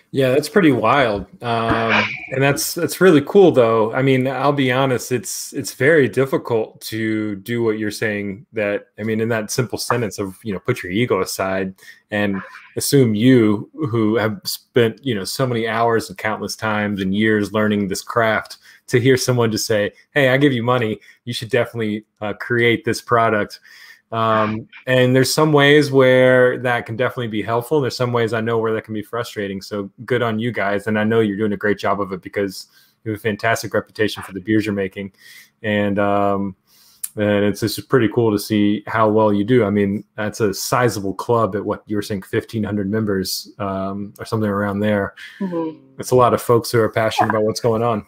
Yeah, that's pretty wild, and that's really cool, though. I mean, I'll be honest; it's very difficult to do what you're saying. That, I mean, in that simple sentence of put your ego aside and assume you, who have spent so many hours and countless times and years learning this craft, to hear someone just say, "Hey, I give you money. You should definitely create this product." And there's some ways where that can definitely be helpful. There's some ways I know where that can be frustrating. So good on you guys. And I know you're doing a great job of it, because you have a fantastic reputation for the beers you're making. And it's just pretty cool to see how well you do. I mean, that's a sizable club at what you were saying, 1,500 members or something around there. Mm-hmm. It's a lot of folks who are passionate about what's going on.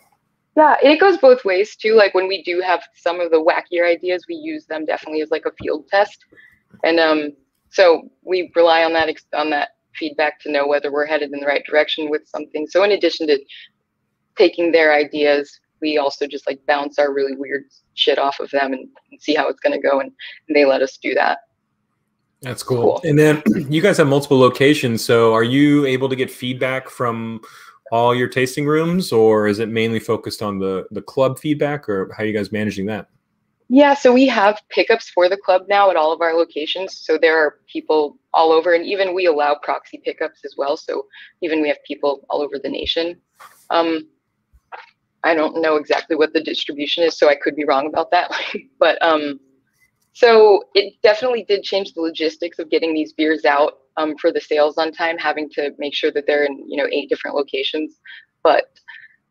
Yeah, it goes both ways too. Like when we do have some of the wackier ideas, we use them definitely as like a field test, and so we rely on that feedback to know whether we're headed in the right direction with something. So in addition to taking their ideas, we also just like bounce our really weird shit off of them and see how it's going to go, and they let us do that. That's cool. And then you guys have multiple locations, so are you able to get feedback from all your tasting rooms, or is it mainly focused on the club feedback, or how are you guys managing that? Yeah, so we have pickups for the club now at all of our locations. So there are people all over, and even we allow proxy pickups as well. So even we have people all over the nation. I don't know exactly what the distribution is, so I could be wrong about that. But so it definitely did change the logistics of getting these beers out for the sales on time, having to make sure that they're in 8 different locations. But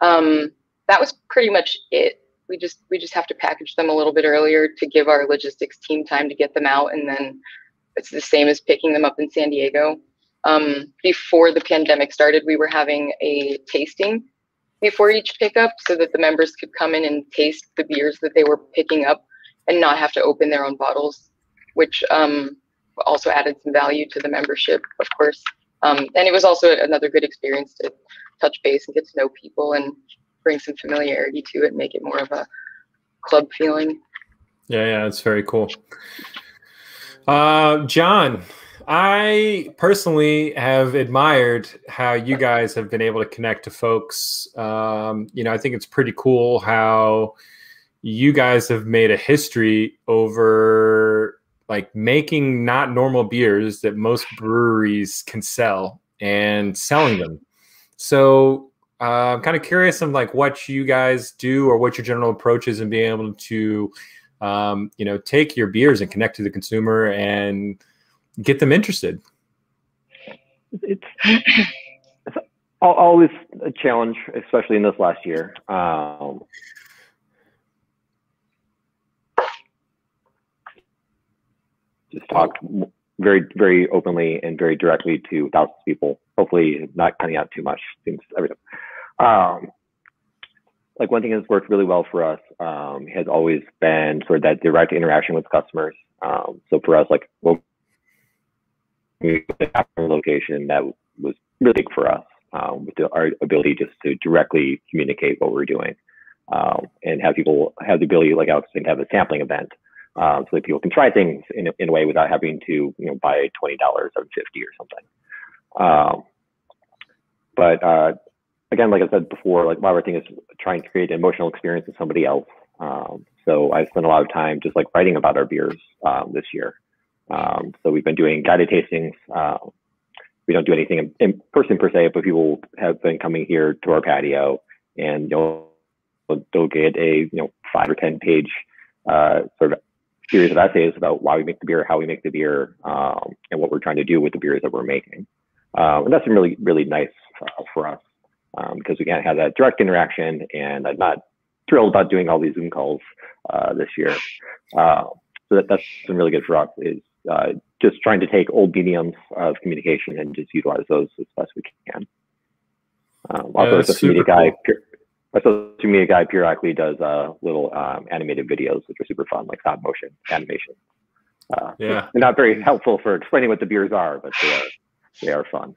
that was pretty much it. We just have to package them a little bit earlier to give our logistics team time to get them out, and then it's the same as picking them up in San Diego. Before the pandemic started, we were having a tasting before each pickup so that the members could come in and taste the beers that they were picking up and not have to open their own bottles, which also added some value to the membership, of course. And it was also another good experience to touch base and get to know people and bring some familiarity to it, make it more of a club feeling. Yeah, it's very cool. John, I personally have admired how you guys have been able to connect to folks. I think it's pretty cool how you guys have made a history over like making not normal beers that most breweries can sell and selling them. So I'm kind of curious of like what you guys do or what your general approach is in being able to, take your beers and connect to the consumer and get them interested. It's always a challenge, especially in this last year. Just talk very, very openly and very directly to thousands of people. Hopefully not cutting out too much. Seems everything. Like one thing that's worked really well for us has always been sort of that direct interaction with customers. So for us, like we have a location that was really big for us with our ability just to directly communicate what we're doing and have people have the ability, like Alex said, to have a sampling event so that people can try things in a way without having to buy $20 or $50 or something. But again, like I said before, like my thing is trying to create an emotional experience with somebody else. So I spent a lot of time just like writing about our beers this year. So we've been doing guided tastings. We don't do anything in person per se, but people have been coming here to our patio and they'll get a 5 or 10 page sort of series of essays about why we make the beer, how we make the beer, and what we're trying to do with the beers that we're making. And that's been really, really nice for us because we can't have that direct interaction, and I'm not thrilled about doing all these Zoom calls this year. So that's been really good for us is just trying to take old mediums of communication and just utilize those as best we can. Also, our social media guy periodically does little animated videos, which are super fun, like stop motion animation. They're not very helpful for explaining what the beers are, but they are fun.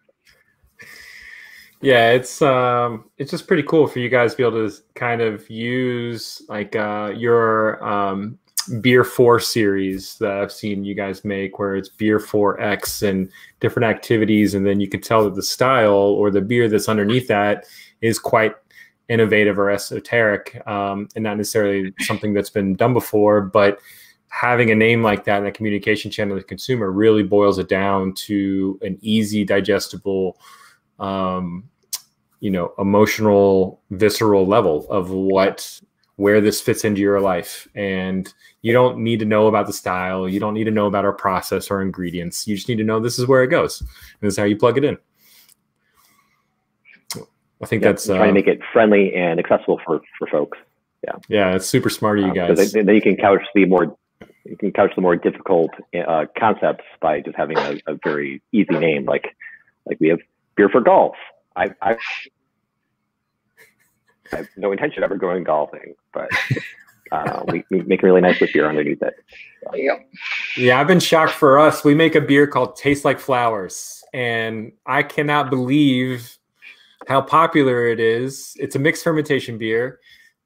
Yeah, it's just pretty cool for you guys to be able to kind of use like your Beer 4 series that I've seen you guys make, where it's Beer 4X and different activities, and then you can tell that the style or the beer that's underneath that is quite innovative or esoteric, and not necessarily something that's been done before, but having a name like that in the communication channel to the consumer really boils it down to an easy, digestible, emotional, visceral level of where this fits into your life. And you don't need to know about the style. You don't need to know about our process or ingredients. You just need to know this is where it goes. And this is how you plug it in. I think that's trying to make it friendly and accessible for folks. Yeah, it's super smart of you guys. Then you can couch the more difficult concepts by just having a very easy name, like we have Beer for Golf. I have no intention of ever going golfing, but we make a really nice beer underneath it. So. Yeah, I've been shocked for us. We make a beer called Tastes Like Flowers, and I cannot believe how popular it is. It's a mixed fermentation beer,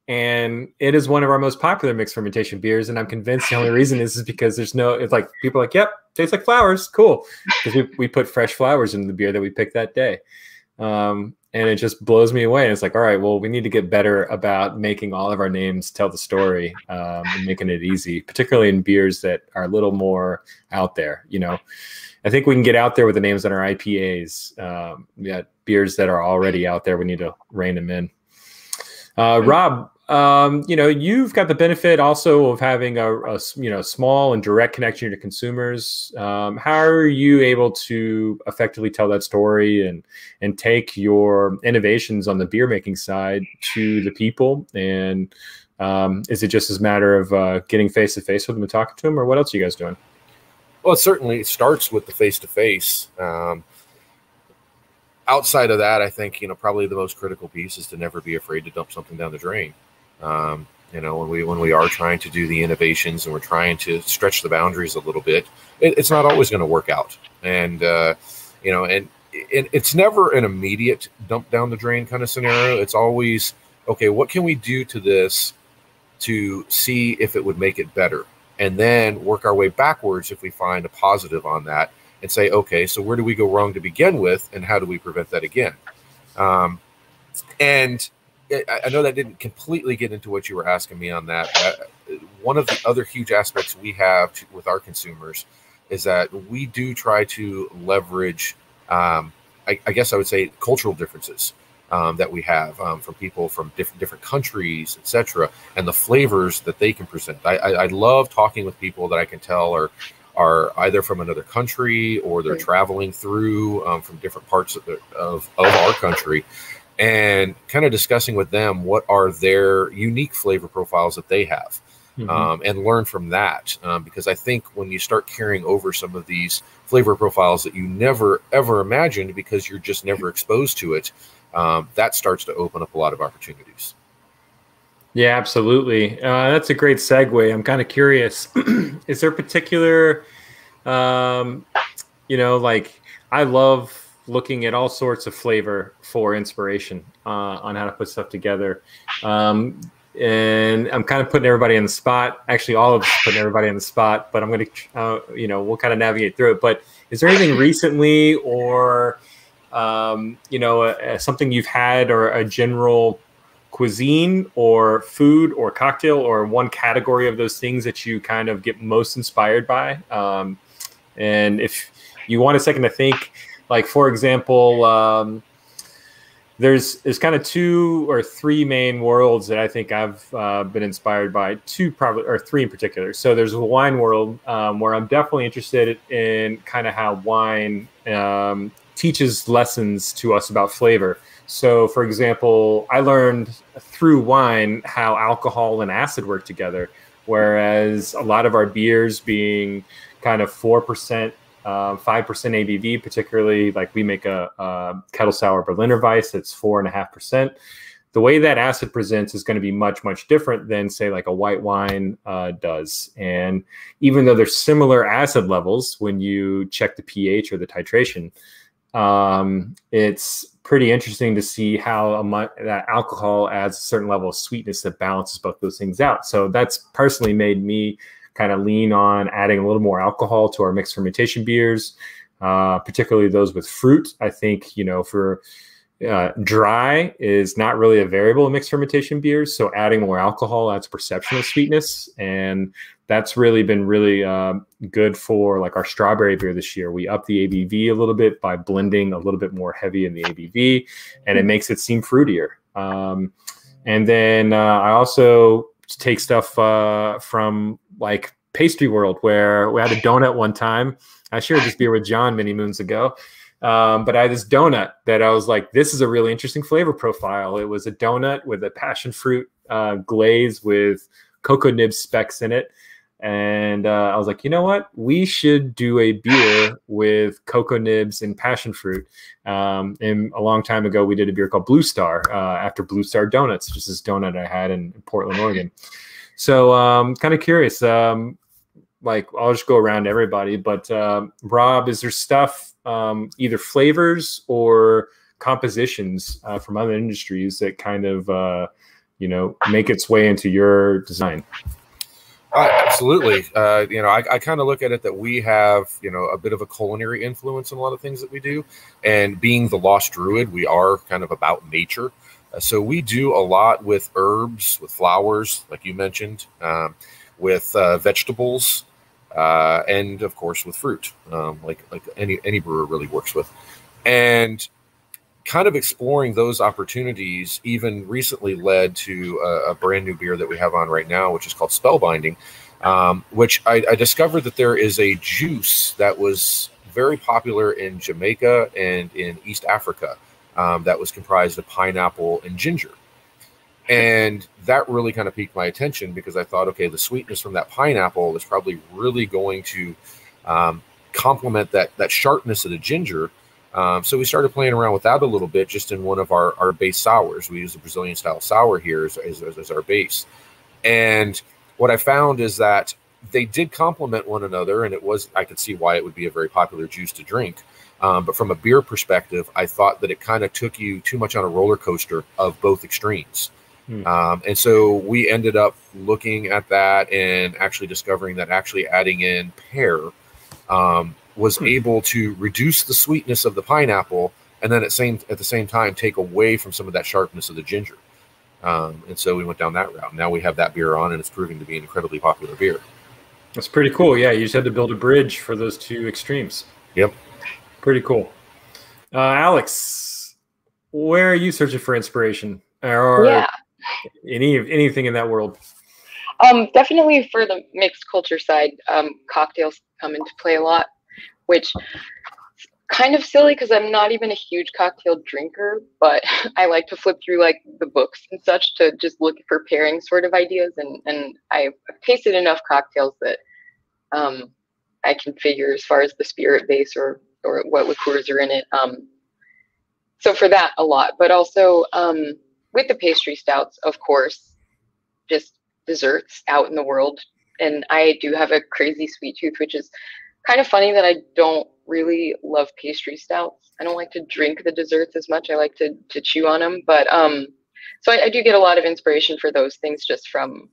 and it is one of our most popular mixed fermentation beers. And I'm convinced the only reason is because it's like people are like, yep, tastes like flowers, cool, because we put fresh flowers in the beer that we picked that day. And it just blows me away. And it's like, all right, well, we need to get better about making all of our names tell the story, and making it easy, particularly in beers that are a little more out there. I think we can get out there with the names on our IPAs. We got beers that are already out there. We need to rein them in. Rob, you've got the benefit also of having a small and direct connection to consumers. How are you able to effectively tell that story and take your innovations on the beer making side to the people? And is it just a matter of getting face to face with them and talking to them, or what else are you guys doing? Well, it certainly starts with the face to face. Outside of that, I think, probably the most critical piece is to never be afraid to dump something down the drain. When we are trying to do the innovations and we're trying to stretch the boundaries a little bit, it's not always going to work out. And it's never an immediate dump down the drain kind of scenario. It's always, okay, what can we do to this to see if it would make it better? And then work our way backwards if we find a positive on that, and say, okay, so where do we go wrong to begin with, and how do we prevent that again? And I know that didn't completely get into what you were asking me on that. One of the other huge aspects we have with our consumers is that we do try to leverage, I guess I would say, cultural differences that we have from people from different countries, etc., and the flavors that they can present. I love talking with people that I can tell are either from another country or they're traveling through from different parts of our country, and kind of discussing with them what are their unique flavor profiles that they have, and learn from that. Because I think when you start carrying over some of these flavor profiles that you never, ever imagined because you're just never exposed to it, that starts to open up a lot of opportunities. Yeah, absolutely. That's a great segue. I'm kind of curious. Is there particular, I love looking at all sorts of flavor for inspiration on how to put stuff together. And I'm kind of putting everybody on the spot. Actually, all of us putting everybody on the spot, but I'm going to, we'll kind of navigate through it. But is there anything recently or, something you've had, or a general cuisine or food or cocktail, or one category of those things that you kind of get most inspired by? And if you want a second to think, like, for example, there's kind of 2 or 3 main worlds that I think I've been inspired by, 2 probably, or 3 in particular. So there's the wine world, where I'm definitely interested in kind of how wine teaches lessons to us about flavor. So, for example, I learned through wine how alcohol and acid work together, whereas a lot of our beers being kind of 4%, 5% ABV, particularly like we make a kettle sour Berliner Weiss that's 4.5%. The way that acid presents is going to be much, much different than, say, like a white wine does. And even though there's similar acid levels when you check the pH or the titration, it's pretty interesting to see how that alcohol adds a certain level of sweetness that balances both those things out. So that's personally made me kind of lean on adding a little more alcohol to our mixed fermentation beers, particularly those with fruit. I think, for dry is not really a variable in mixed fermentation beers. So adding more alcohol adds perception of sweetness. And that's really been really good for like our strawberry beer this year. We upped the ABV a little bit by blending a little bit more heavy in the ABV, and it makes it seem fruitier. And then I also take stuff from like pastry world, where we had a donut one time. I shared this beer with John many moons ago. But I had this donut that I was like, this is a really interesting flavor profile. It was a donut with a passion fruit glaze with cocoa nib specks in it. And I was like, you know what? We should do a beer with cocoa nibs and passion fruit. And a long time ago, we did a beer called Blue Star after Blue Star Donuts, just this donut I had in Portland, Oregon. So kind of curious, like I'll just go around everybody. But Rob, is there stuff, either flavors or compositions from other industries that kind of, make its way into your design? Absolutely. I kind of look at it that we have, a bit of a culinary influence in a lot of things that we do. And being the Lost Druid, we are kind of about nature. So we do a lot with herbs, with flowers, like you mentioned, with vegetables, and of course with fruit, like any brewer really works with. And kind of exploring those opportunities even recently led to a brand new beer that we have on right now, which is called Spellbinding, which I discovered that there is a juice that was very popular in Jamaica and in East Africa that was comprised of pineapple and ginger. And that really kind of piqued my attention because I thought, okay, the sweetness from that pineapple is probably really going to complement that sharpness of the ginger. So we started playing around with that a little bit just in one of our base sours. We use a Brazilian style sour here as our base. And what I found is that they did complement one another, and I could see why it would be a very popular juice to drink. But from a beer perspective, I thought that it kind of took you too much on a roller coaster of both extremes. And so we ended up looking at that and actually discovering that actually adding in pear was able to reduce the sweetness of the pineapple, and then at the same time take away from some of that sharpness of the ginger. And so we went down that route. Now we have that beer on, and it's proving to be an incredibly popular beer. That's pretty cool. Yeah, you just had to build a bridge for those two extremes. Yep. Pretty cool. Alex, where are you searching for inspiration, or anything in that world? Definitely for the mixed culture side, cocktails come into play a lot, which is kind of silly because I'm not even a huge cocktail drinker, but I like to flip through like the books and such to just look for pairing sort of ideas, and I've tasted enough cocktails that I can figure as far as the spirit base or what liqueurs are in it. So for that a lot, but also with the pastry stouts, of course, just desserts out in the world. And I do have a crazy sweet tooth, which is kind of funny that I don't really love pastry stouts. I don't like to drink the desserts as much. I like to chew on them. But so I do get a lot of inspiration for those things just from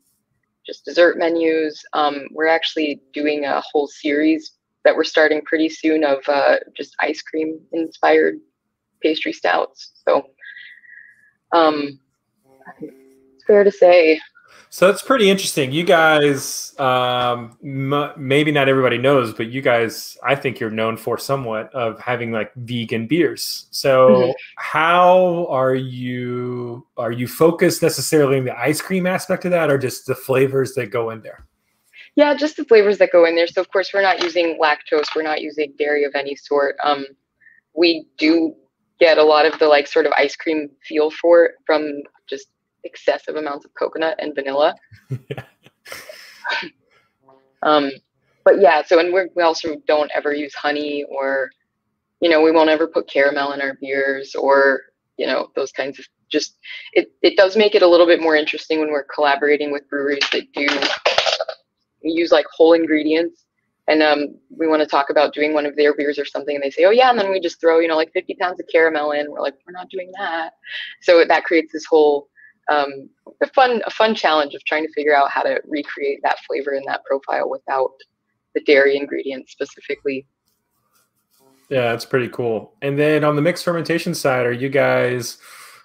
just dessert menus. We're actually doing a whole series that we're starting pretty soon of just ice cream inspired pastry stouts. So I think it's fair to say. So it's pretty interesting. You guys, maybe not everybody knows, but you guys, I think you're known for somewhat of having like vegan beers. So how are you focused necessarily in the ice cream aspect of that, or just the flavors that go in there? Yeah, just the flavors that go in there. So of course we're not using lactose. We're not using dairy of any sort. We do get a lot of the like sort of ice cream feel for it from just excessive amounts of coconut and vanilla. But yeah, so and we also don't ever use honey, or we won't ever put caramel in our beers, or those kinds of, just it does make it a little bit more interesting when we're collaborating with breweries that do use like whole ingredients. And we want to talk about doing one of their beers or something, and they say, oh yeah, and then we just throw like 50 pounds of caramel in. We're like, we're not doing that. So that creates this whole a fun challenge of trying to figure out how to recreate that flavor and that profile without the dairy ingredients specifically. Yeah, that's pretty cool. And then on the mixed fermentation side, are you guys,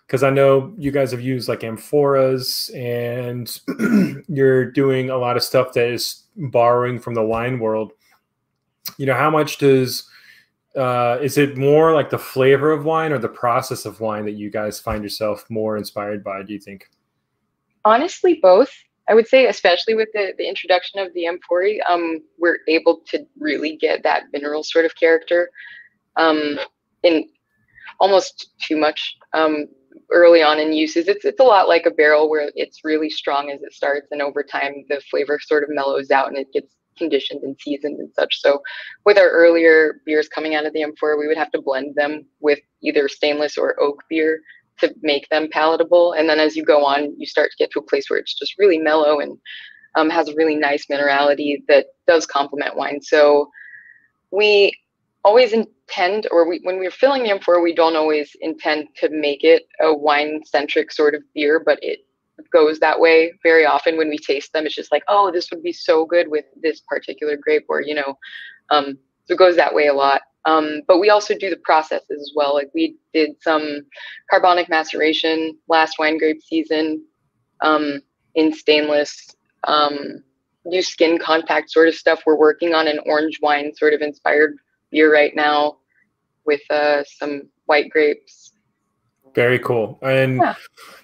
because I know you guys have used like amphoras, and you're doing a lot of stuff that is borrowing from the wine world. How much does is it more like the flavor of wine or the process of wine that you guys find yourself more inspired by, do you think? Honestly, both. I would say, especially with the introduction of the amphorae, we're able to really get that mineral sort of character in almost too much early on in uses. It's a lot like a barrel where it's really strong as it starts, and over time the flavor sort of mellows out and it gets conditioned and seasoned and such. So with our earlier beers coming out of the amphora, we would have to blend them with either stainless or oak beer to make them palatable. And then as you go on, you start to get to a place where it's just really mellow and has a really nice minerality that does complement wine. So we always intend, or when we're filling the amphora, we don't always intend to make it a wine-centric sort of beer, but it goes that way very often. When we taste them, it's just like, oh, this would be so good with this particular grape, or so it goes that way a lot. But we also do the processes as well. Like we did some carbonic maceration last wine grape season in stainless, do skin contact sort of stuff. We're working on an orange wine sort of inspired beer right now with some white grapes. Very cool. And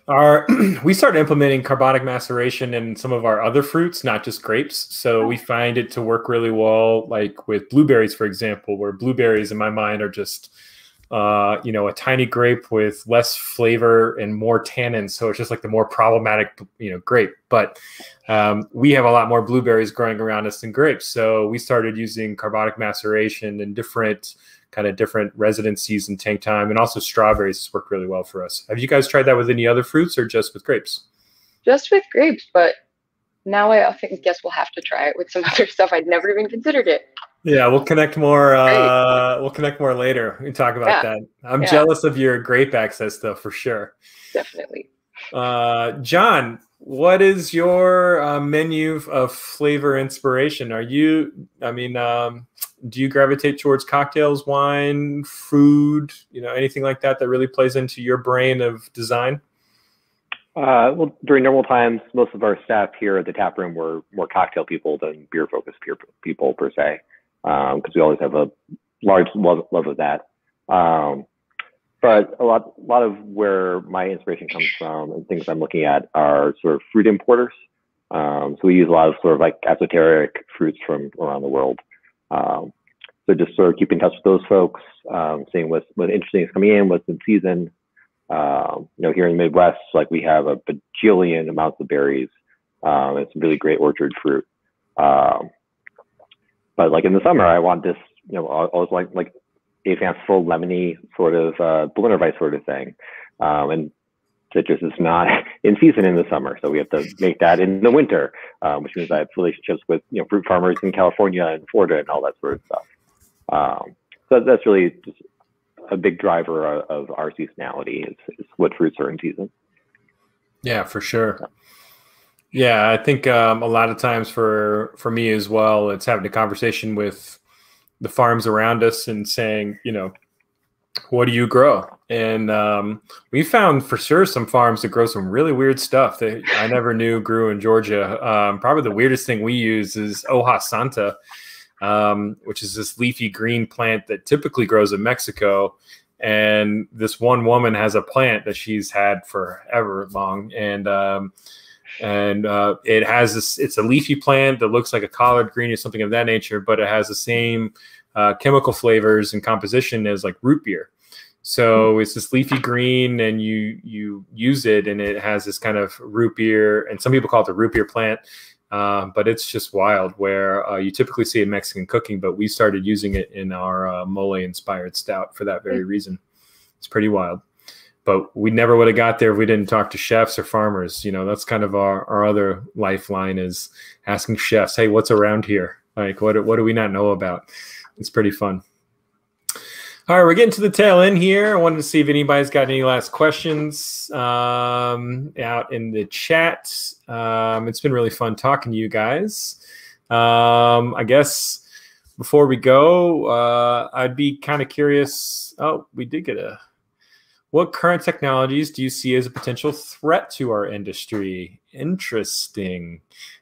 Yeah. we started implementing carbonic maceration in some of our other fruits, not just grapes. So we find it to work really well, like with blueberries, for example, where blueberries in my mind are just, a tiny grape with less flavor and more tannins. So it's just like the more problematic, grape. But we have a lot more blueberries growing around us than grapes. So we started using carbonic maceration in different residencies and tank time, and also strawberries has worked really well for us. Have you guys tried that with any other fruits or just with grapes? Just with grapes, but now I guess we'll have to try it with some other stuff. I'd never even considered it. Yeah, we'll connect more. We'll connect more later. We can talk about that. I'm jealous of your grape access, though, for sure. Definitely. John, what is your menu of flavor inspiration? Do you gravitate towards cocktails, wine, food, anything like that really plays into your brain of design? Well, during normal times, most of our staff here at the tap room were more cocktail people than beer-focused people per se, because we always have a large love of that. But a lot of where my inspiration comes from and things I'm looking at are sort of fruit importers. So we use a lot of sort of like esoteric fruits from around the world. So just sort of keep in touch with those folks, seeing what interesting is coming in, what's in season. Here in the Midwest, like we have a bajillion amounts of berries. It's really great orchard fruit. But like in the summer, I want this, always like a fanciful lemony sort of Berliner Weiss sort of thing. And citrus is not in season in the summer, so we have to make that in the winter, which means I have relationships with fruit farmers in California and Florida and all that sort of stuff. So that's really just a big driver of our seasonality is what fruits are in season. Yeah, for sure. Yeah, I think a lot of times for me as well, it's having a conversation with the farms around us and saying, what do you grow? And we found for sure some farms that grow some really weird stuff that I never knew grew in Georgia. Probably the weirdest thing we use is hoja santa, which is this leafy green plant that typically grows in Mexico. And this one woman has a plant that she's had forever long. And it has this, it's a leafy plant that looks like a collard green or something of that nature, but it has the same chemical flavors and composition as like root beer. So it's this leafy green and you use it and it has this kind of root beer, and some people call it the root beer plant. But it's just wild where you typically see it in Mexican cooking, but we started using it in our mole-inspired stout for that very reason. It's pretty wild. But we never would have got there if we didn't talk to chefs or farmers. That's kind of our other lifeline, is asking chefs, hey, what's around here? Like, what do we not know about? It's pretty fun. All right, we're getting to the tail end here. I wanted to see if anybody's got any last questions out in the chat. It's been really fun talking to you guys. I guess before we go, I'd be kind of curious. Oh, we did get what current technologies do you see as a potential threat to our industry? Interesting.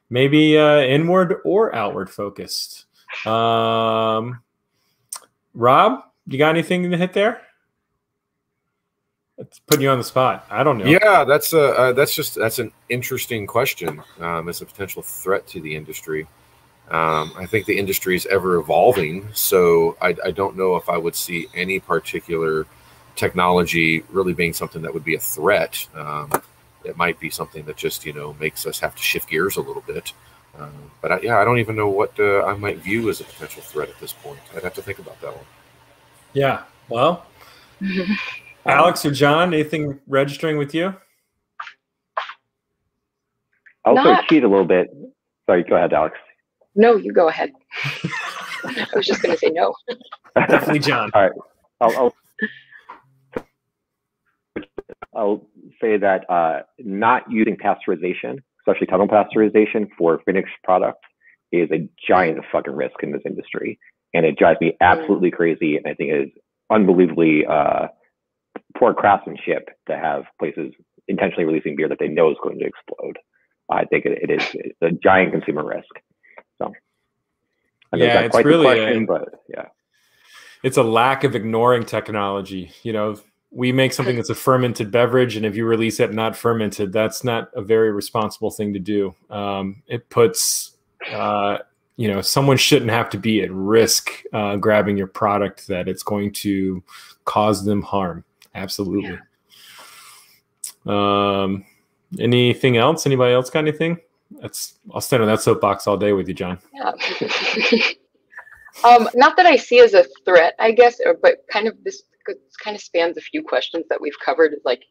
Maybe inward or outward focused. Rob, you got anything to hit there? It's putting you on the spot. I don't know. Yeah, that's an interesting question. As a potential threat to the industry. I think the industry is ever evolving, so I don't know if I would see any particular technology really being something that would be a threat. It might be something that just makes us have to shift gears a little bit. But I don't even know what I might view as a potential threat at this point. I'd have to think about that one. Yeah. Well, Alex or John, anything registering with you? I'll also cheat a little bit. Sorry, go ahead, Alex. No, you go ahead. I was just going to say no. Definitely John. All right. I'll say that not using pasteurization, especially tunnel pasteurization for finished product, is a giant fucking risk in this industry. And it drives me absolutely crazy. And I think it is unbelievably poor craftsmanship to have places intentionally releasing beer that they know is going to explode. I think it's a giant consumer risk. So I know it's really question, but yeah. It's a lack of ignoring technology. we make something that's a fermented beverage, and if you release it not fermented, that's not a very responsible thing to do. It puts, someone shouldn't have to be at risk grabbing your product that it's going to cause them harm. Absolutely. Anything else? Anybody else got anything? I'll stand on that soapbox all day with you, John. Yeah. Not that I see as a threat, I guess, but kind of this kind of spans a few questions that we've covered, like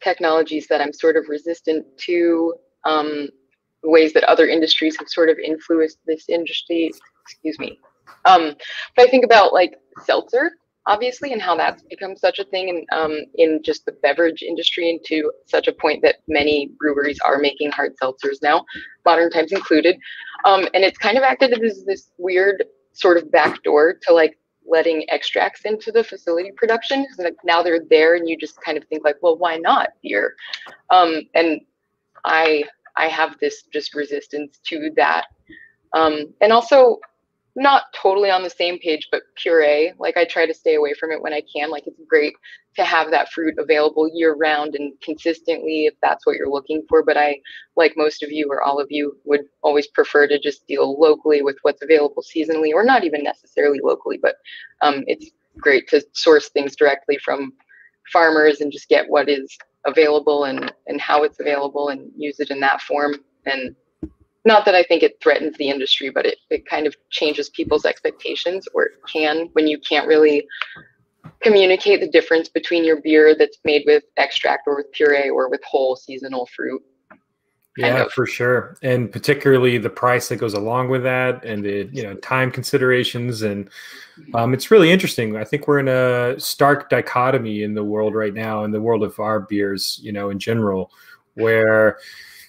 technologies that I'm sort of resistant to, ways that other industries have sort of influenced this industry. Excuse me. But I think about like seltzer, obviously, and how that's become such a thing in just the beverage industry, and to such a point that many breweries are making hard seltzers now, Modern Times included. And it's kind of acted as this weird sort of backdoor to like letting extracts into the facility production. So like now they're there, and you just kind of think like, well, why not beer? And I have this just resistance to that. And also, not totally on the same page, but puree, like I try to stay away from it when I can. Like it's great to have that fruit available year round and consistently if that's what you're looking for. But I, like most of you or all of you, would always prefer to just deal locally with what's available seasonally, or not even necessarily locally, but it's great to source things directly from farmers and just get what is available and how it's available and use it in that form. And not that I think it threatens the industry, but it kind of changes people's expectations, or it can, when you can't really communicate the difference between your beer that's made with extract or with puree or with whole seasonal fruit. Yeah, for sure. And particularly the price that goes along with that, and the time considerations. And it's really interesting. I think we're in a stark dichotomy in the world right now, in the world of our beers, in general, where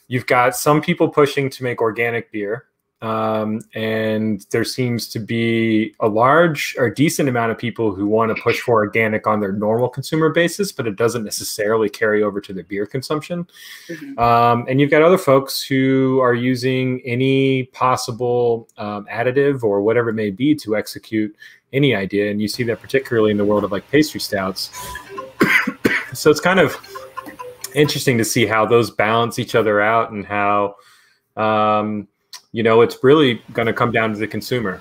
you've got some people pushing to make organic beer, and there seems to be a large or decent amount of people who want to push for organic on their normal consumer basis, but it doesn't necessarily carry over to their beer consumption. And you've got other folks who are using any possible additive or whatever it may be to execute any idea. And you see that particularly in the world of like pastry stouts. So it's kind of interesting to see how those balance each other out, and how it's really going to come down to the consumer,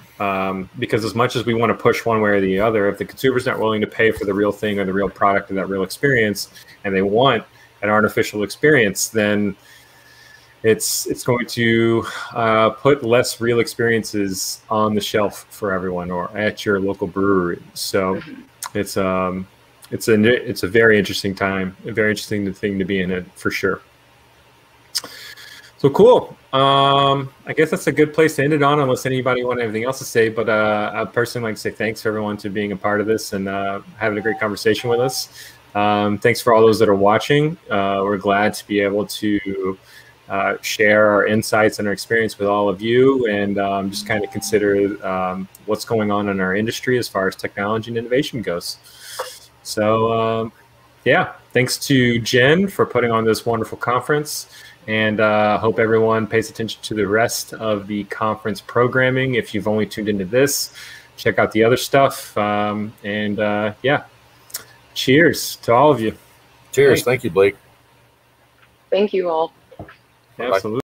because as much as we want to push one way or the other, if the consumer's not willing to pay for the real thing or the real product or that real experience, and they want an artificial experience, then it's going to put less real experiences on the shelf for everyone or at your local brewery. So it's a very interesting time, a very interesting thing to be in it for sure. So cool. I guess that's a good place to end it on, unless anybody want anything else to say. But I'd personally like to say thanks for everyone to being a part of this and having a great conversation with us. Thanks for all those that are watching. We're glad to be able to share our insights and our experience with all of you, and just kind of consider what's going on in our industry as far as technology and innovation goes. So yeah, thanks to Jen for putting on this wonderful conference, and hope everyone pays attention to the rest of the conference programming. If you've only tuned into this, check out the other stuff, and yeah, cheers to all of you. Cheers. Thank you, Blake. Thank you all. Absolutely.